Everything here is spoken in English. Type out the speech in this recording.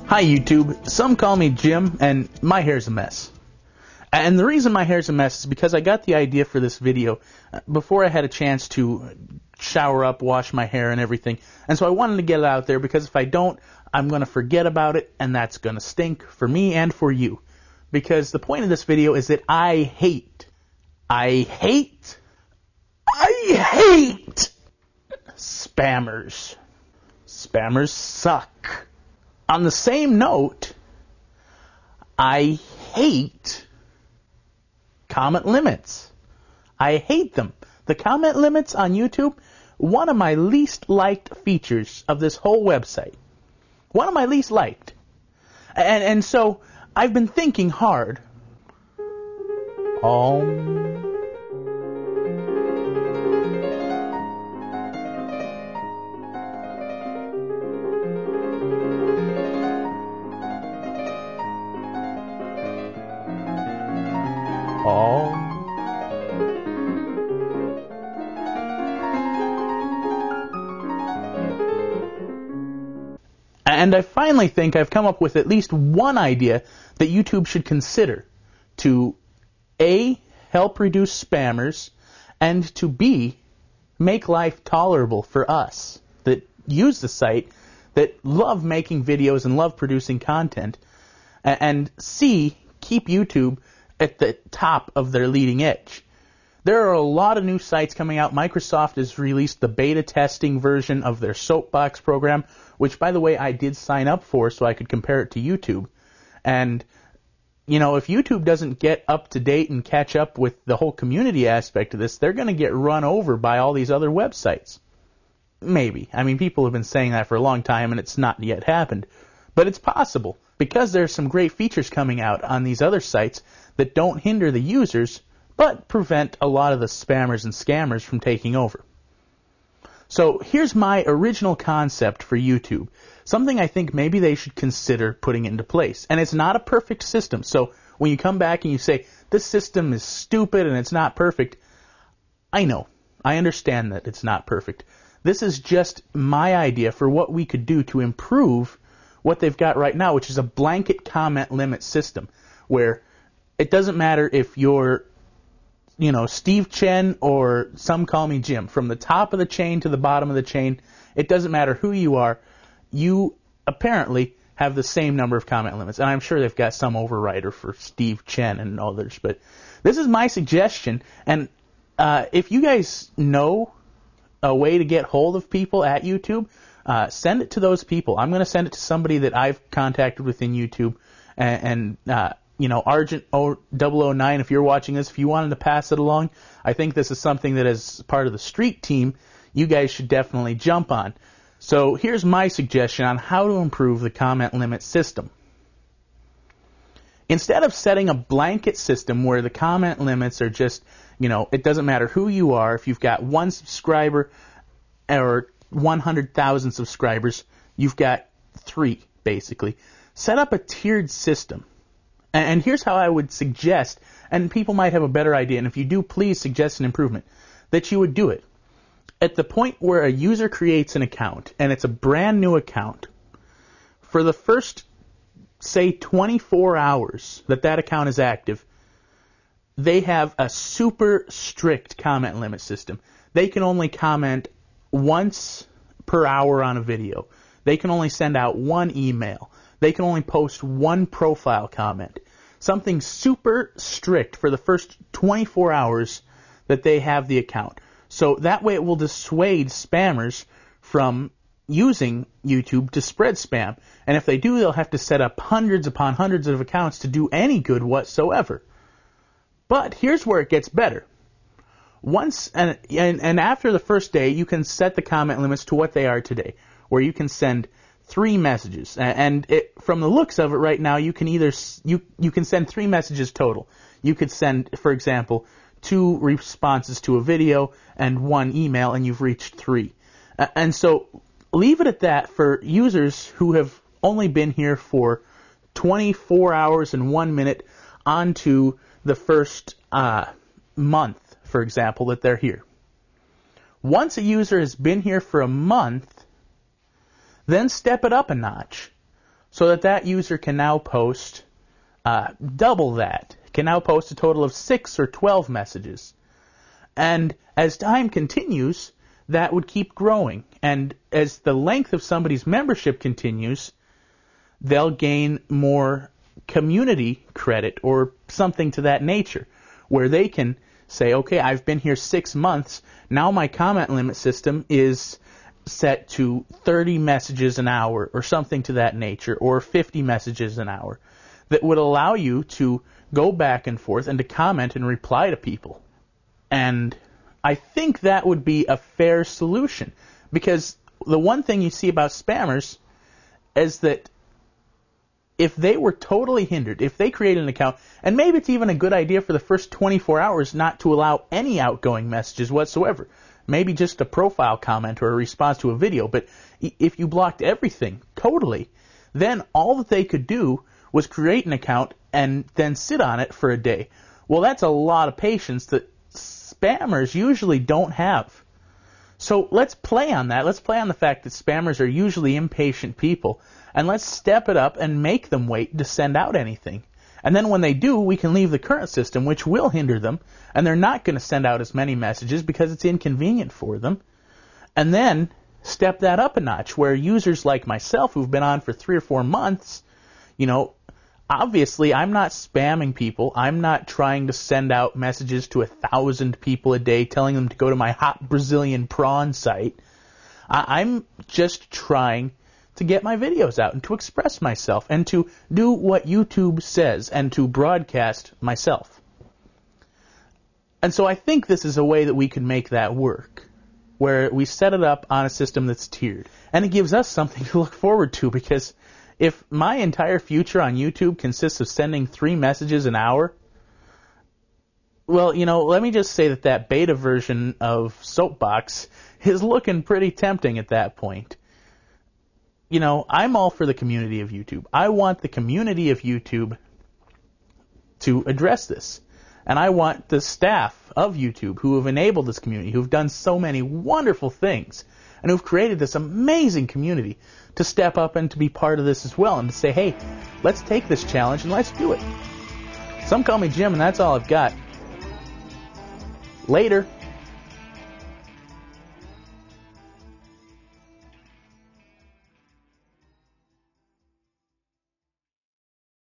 Hi YouTube, some call me Jim, and my hair's a mess. And the reason my hair's a mess is because I got the idea for this video before I had a chance to shower up, wash my hair and everything. And so I wanted to get it out there because if I don't, I'm going to forget about it, and that's going to stink for me and for you. Because the point of this video is that I hate spammers. Spammers suck. On the same note, I hate comment limits. I hate them. The comment limits on YouTube, one of my least liked features of this whole website. One of my least liked. And so I've been thinking hard. And I finally think I've come up with at least one idea that YouTube should consider to A, help reduce spammers, and to B, make life tolerable for us that use the site, that love making videos and love producing content, and C, keep YouTube at the top of their leading edge. There are a lot of new sites coming out. Microsoft has released the beta testing version of their Soapbox program, which, by the way, I did sign up for so I could compare it to YouTube. And, you know, if YouTube doesn't get up to date and catch up with the whole community aspect of this, they're going to get run over by all these other websites. Maybe. I mean, people have been saying that for a long time, and it's not yet happened. But it's possible, because there's some great features coming out on these other sites that don't hinder the users, but prevent a lot of the spammers and scammers from taking over. So here's my original concept for YouTube, something I think maybe they should consider putting into place. And it's not a perfect system, so when you come back and you say, this system is stupid and it's not perfect, I know, I understand that it's not perfect. This is just my idea for what we could do to improve what they've got right now, which is a blanket comment limit system, where it doesn't matter if you're Steve Chen or Some Call Me Jim. From the top of the chain to the bottom of the chain, it doesn't matter who you are. You apparently have the same number of comment limits. And I'm sure they've got some overrider for Steve Chen and others. But this is my suggestion. And if you guys know a way to get hold of people at YouTube, send it to those people. I'm going to send it to somebody that I've contacted within YouTube. And Argent 009, if you're watching this, if you wanted to pass it along, I think this is something that as part of the street team, you guys should definitely jump on. So here's my suggestion on how to improve the comment limit system. Instead of setting a blanket system where the comment limits are just, it doesn't matter who you are, if you've got 1 subscriber or 100,000 subscribers, you've got 3, basically. Set up a tiered system. And here's how I would suggest, and people might have a better idea, and if you do, please suggest an improvement, that you would do it. At the point where a user creates an account, and it's a brand new account, for the first, say, 24 hours that account is active, they have a super strict comment limit system. They can only comment once per hour on a video. They can only send out 1 email. They can only post 1 profile comment. Something super strict for the first 24 hours that they have the account. So that way it will dissuade spammers from using YouTube to spread spam. And if they do, they'll have to set up hundreds upon hundreds of accounts to do any good whatsoever. But here's where it gets better. Once and after the first day, you can set the comment limits to what they are today, where you can send 3 messages. And from the looks of it right now, you can either you can send 3 messages total. You could send, for example, 2 responses to a video and 1 email, and you've reached 3. And so leave it at that for users who have only been here for 24 hours and 1 minute onto the first month, for example, that they're here. Once a user has been here for a month, then step it up a notch so that that user can now post double that, can now post a total of 6 or 12 messages. And as time continues, that would keep growing. And as the length of somebody's membership continues, they'll gain more community credit or something to that nature, where they can say, okay, I've been here 6 months, now my comment limit system is set to 30 messages an hour or something to that nature, or 50 messages an hour, that would allow you to go back and forth and to comment and reply to people. And I think that would be a fair solution, because the one thing you see about spammers is that if they were totally hindered, if they created an account, and maybe it's even a good idea for the first 24 hours not to allow any outgoing messages whatsoever, maybe just a profile comment or a response to a video, but if you blocked everything totally, then all that they could do was create an account and then sit on it for a day. Well, that's a lot of patience that spammers usually don't have. So let's play on that. Let's play on the fact that spammers are usually impatient people, and let's step it up and make them wait to send out anything. And then when they do, we can leave the current system, which will hinder them, and they're not going to send out as many messages because it's inconvenient for them. And then step that up a notch, where users like myself who've been on for 3 or 4 months, obviously I'm not spamming people. I'm not trying to send out messages to 1,000 people a day telling them to go to my hot Brazilian prawn site. I'm just trying to get my videos out and to express myself and to do what YouTube says and to broadcast myself. And so I think this is a way that we could make that work, where we set it up on a system that's tiered. And it gives us something to look forward to, because if my entire future on YouTube consists of sending 3 messages an hour, well, let me just say that beta version of Soapbox is looking pretty tempting at that point. I'm all for the community of YouTube. I want the community of YouTube to address this. And I want the staff of YouTube who have enabled this community, who've done so many wonderful things, and who've created this amazing community, to step up and to be part of this as well, and to say, hey, let's take this challenge and let's do it. Some call me Jim, and that's all I've got. Later.